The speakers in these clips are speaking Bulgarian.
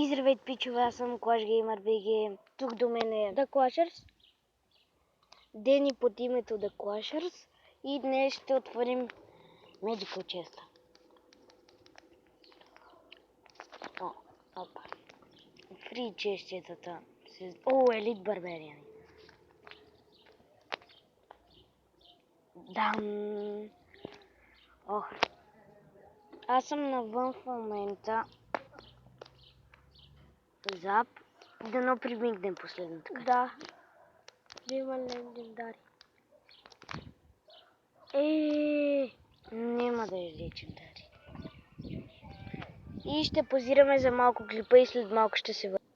Здравейте, пичове, аз съм Clash Gamer BG. Тук до мен е The Clashers. Дени под името The Clashers и днес ще отворим Magical Chest. Опа. Фри честетата. Елит Барбариан. Дам. Аз съм навън в момента. Зап. Дано примигнем последната карта. Да. Има легендари. Няма да е легендари. И ще позираме за малко клипа и след малко ще се върнем.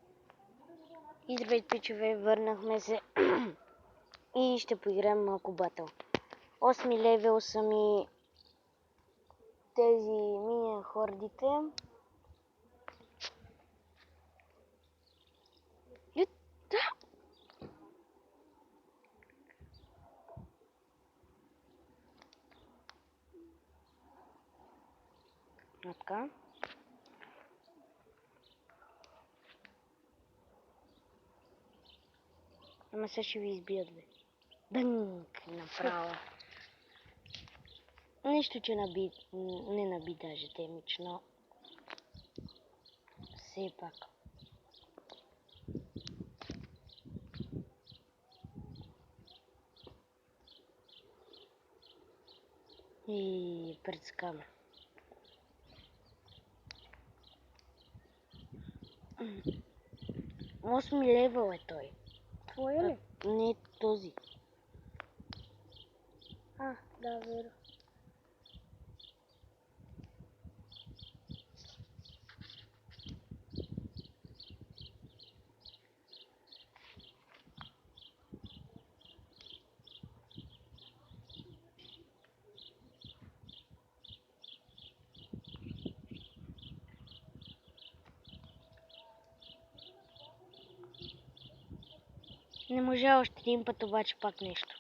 Здравейте, пичове, върнахме се и ще поиграем малко батъл. 8 левел са ми тези мини хордите. Така. Ама сега ще ви избият, бе. Дънк, направо. Нищо, че не наби даже демидж, но все пак. И прецакаме. 8 левел е той. Твоя ли? Не този. Да, верно. Не можа още един път, обаче пак нещо.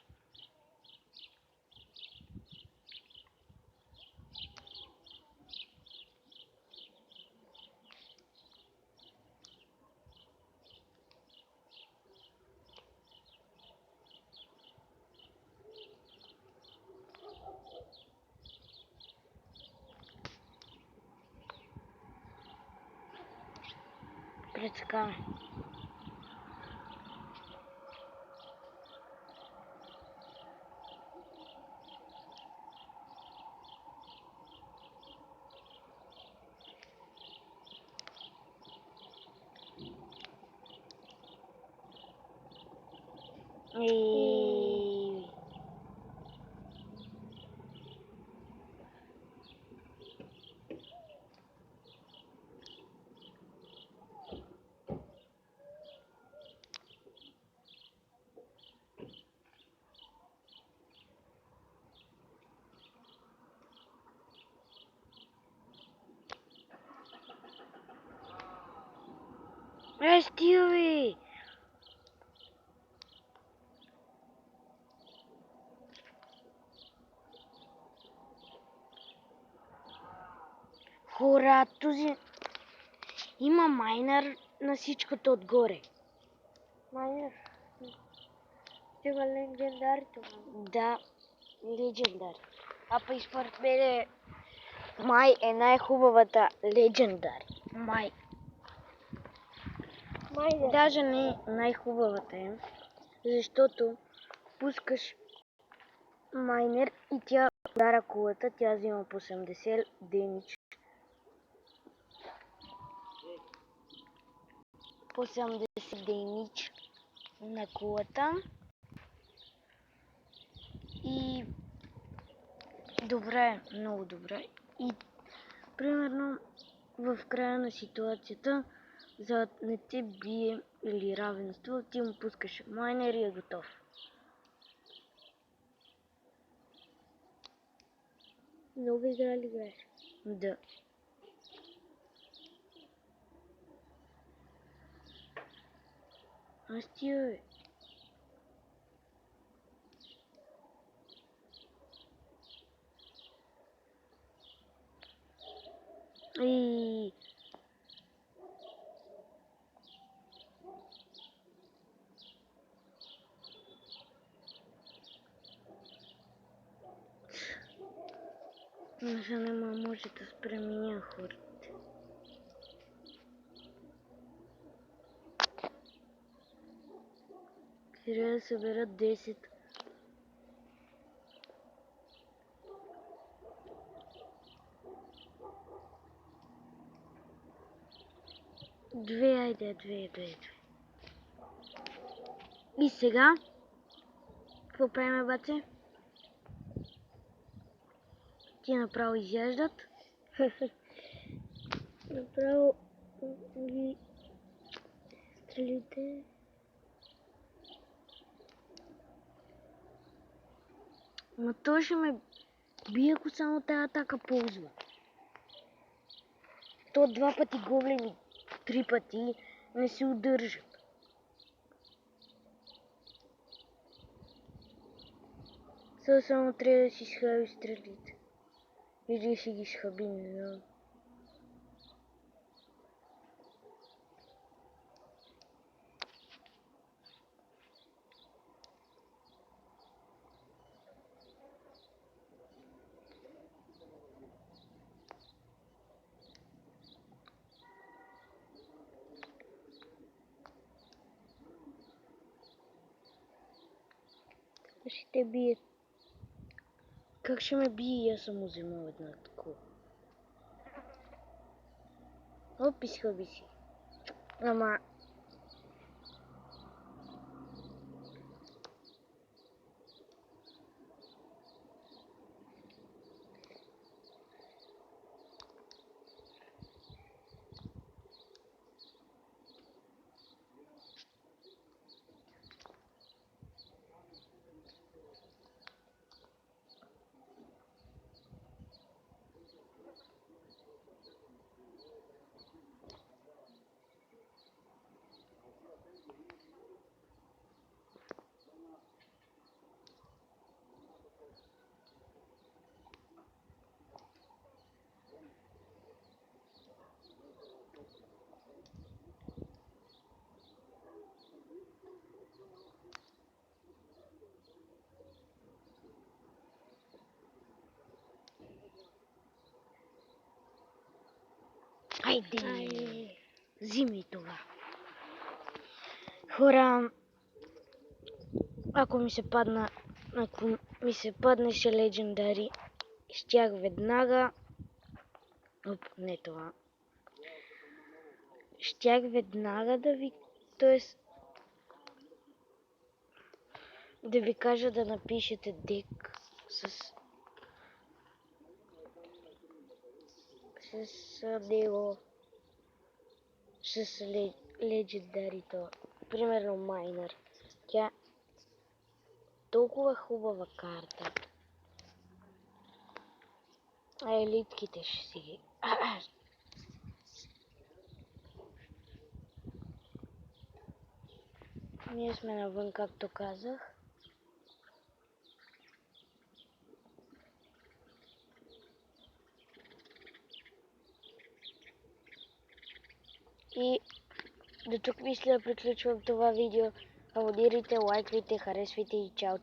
Прецакаме. Стига, бе! Хора, този... Има майнер на всичкото отгоре. Майнер. Има легендари това. Да, легендар. Апа и според мен май е най-хубавата легендар. Май. Майнер. Даже не най-хубавата е, защото пускаш майнер и тя удара кулата, тя взима по 80 демидж. По 70 демидж на кулата. И добре, много добре. И примерно в края на ситуацията, за да не те бие или равенство, ти му пускаш майнер и е готов. Много игра ли играеш? Да. Аз тия, бе. И Сега няма може да спременя хората. Трябва да съберат 10. Две, айде, две. И сега, какво правим, бате? Ти направо изяждат. Направо ги стрелите. Ма той ще ме бие, ако само тая атака ползва. То 2 пъти гоблини, 3 пъти не се удържат. Сега само трябва да си схаби стрелите. Или да си ги схаби, не знам. Ще те бие. Как ще ме бие и аз съм вземал една такова? Оп, изхъби си. Ама... Айде! Взимай това. Хора, ако ми се паднеше Legendary, щях веднага... Оп, не това. Щях веднага да ви... Тоест... Да ви кажа да напишете дек с него... С Legendary-то. Примерно Майнер. Тя толкова хубава карта. А елитките ще си ги... Ние сме навън, както казах. И до тук мисля да приключвам това видео. Абонирайте, лайквайте, харесвайте и чао, чао.